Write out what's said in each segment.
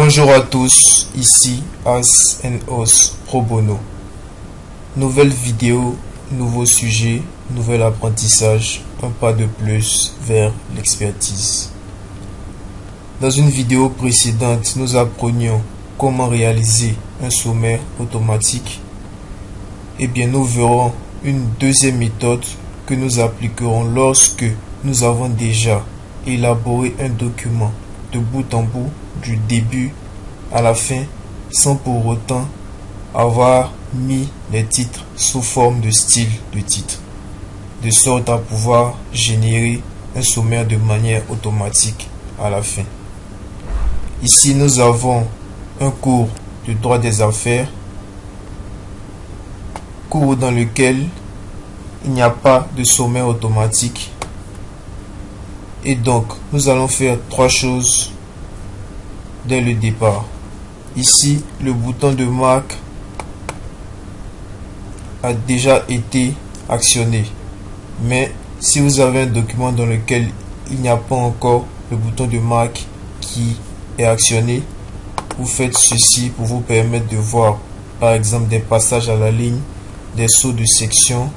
Bonjour à tous, ici As and Os Pro Bono. Nouvelle vidéo, nouveau sujet, nouvel apprentissage, un pas de plus vers l'expertise. Dans une vidéo précédente, nous apprenions comment réaliser un sommaire automatique. Eh bien, nous verrons une deuxième méthode que nous appliquerons lorsque nous avons déjà élaboré un document de bout en bout, du début à la fin, sans pour autant avoir mis les titres sous forme de style de titre, de sorte à pouvoir générer un sommaire de manière automatique à la fin. Ici, nous avons un cours de droit des affaires, cours dans lequel il n'y a pas de sommaire automatique. Et donc, nous allons faire trois choses dès le départ. Ici, le bouton de marque a déjà été actionné. Mais si vous avez un document dans lequel il n'y a pas encore le bouton de marque qui est actionné, vous faites ceci pour vous permettre de voir, par exemple, des passages à la ligne, des sauts de section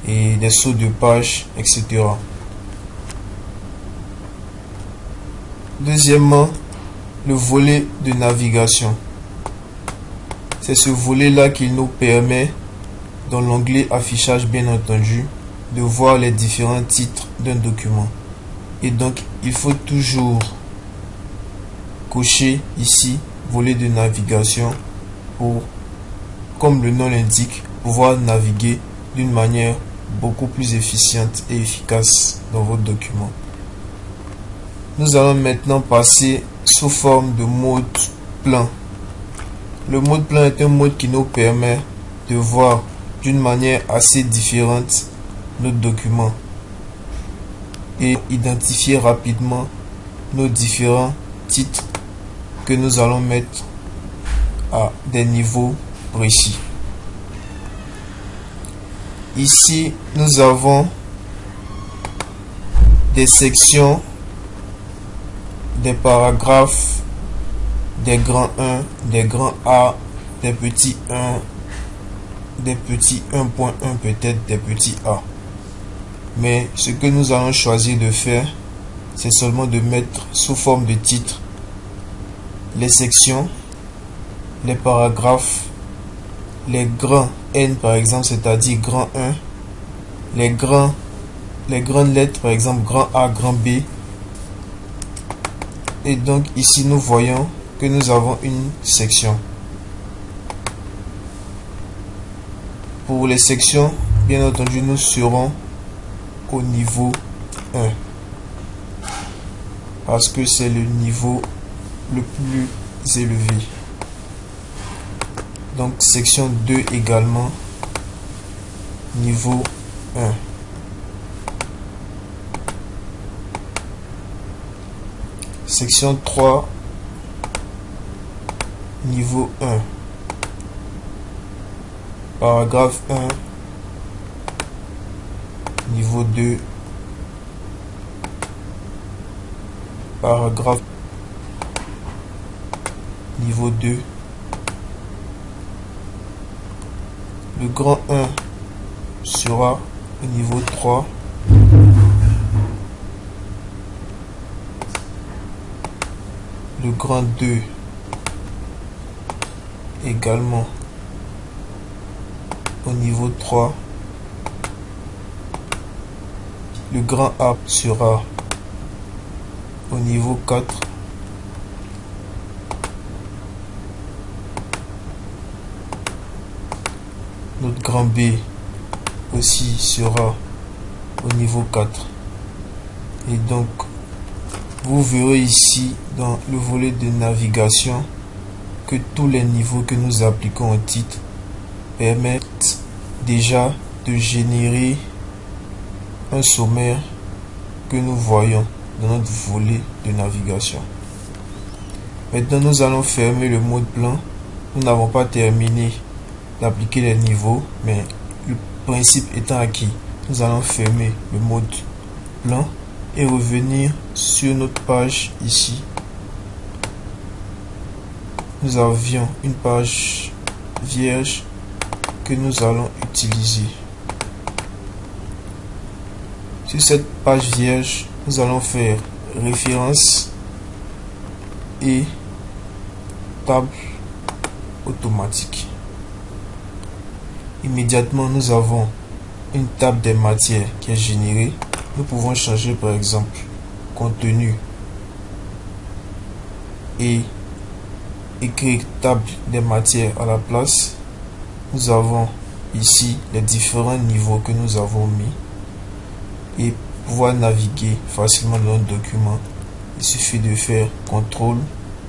et des sauts de page, etc. Deuxièmement, le volet de navigation. C'est ce volet-là qui nous permet, dans l'onglet affichage bien entendu, de voir les différents titres d'un document. Et donc, il faut toujours cocher ici, volet de navigation, pour, comme le nom l'indique, pouvoir naviguer d'une manière beaucoup plus efficiente et efficace dans votre document. Nous allons maintenant passer sous forme de mode plan. Le mode plan est un mode qui nous permet de voir d'une manière assez différente notre document et identifier rapidement nos différents titres que nous allons mettre à des niveaux précis. Ici, nous avons des sections, des paragraphes, des grands 1, des grands A, des petits 1, des petits 1.1, peut-être des petits A. Mais ce que nous allons choisir de faire, c'est seulement de mettre sous forme de titre les sections, les paragraphes, les grands N par exemple, c'est-à-dire grand 1, les grandes lettres par exemple grand A, grand B. Et donc ici nous voyons que nous avons une section. Pour les sections, bien entendu, nous serons au niveau 1 parce que c'est le niveau le plus élevé. Donc section 2 également, niveau 1. Section 3, niveau 1. Paragraphe 1, niveau 2. Paragraphe, niveau 2. Le grand 1 sera au niveau 3. Le grand 2 également au niveau 3. Le grand A sera au niveau 4. Notre grand B aussi sera au niveau 4. Et donc, vous verrez ici dans le volet de navigation que tous les niveaux que nous appliquons au titre permettent déjà de générer un sommaire que nous voyons dans notre volet de navigation. Maintenant, nous allons fermer le mode plan. Nous n'avons pas terminé d'appliquer les niveaux, mais le principe étant acquis, nous allons fermer le mode plan et revenir sur notre page ici nous avions une page vierge que nous allons utiliser. Sur cette page vierge, nous allons faire référence et table automatique. Immédiatement, nous avons une table des matières qui est générée. Nous pouvons changer par exemple contenu et écrire table des matières à la place. Nous avons ici les différents niveaux que nous avons mis. Et pour pouvoir naviguer facilement dans le document, il suffit de faire CTRL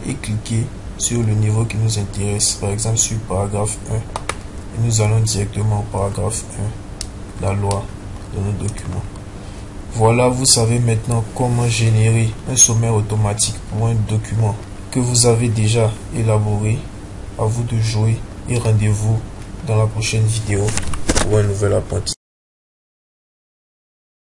et cliquer sur le niveau qui nous intéresse, par exemple sur paragraphe 1. Et nous allons directement au paragraphe 1, la loi de nos documents. Voilà, vous savez maintenant comment générer un sommaire automatique pour un document que vous avez déjà élaboré. À vous de jouer et rendez-vous dans la prochaine vidéo pour un nouvel apprentissage.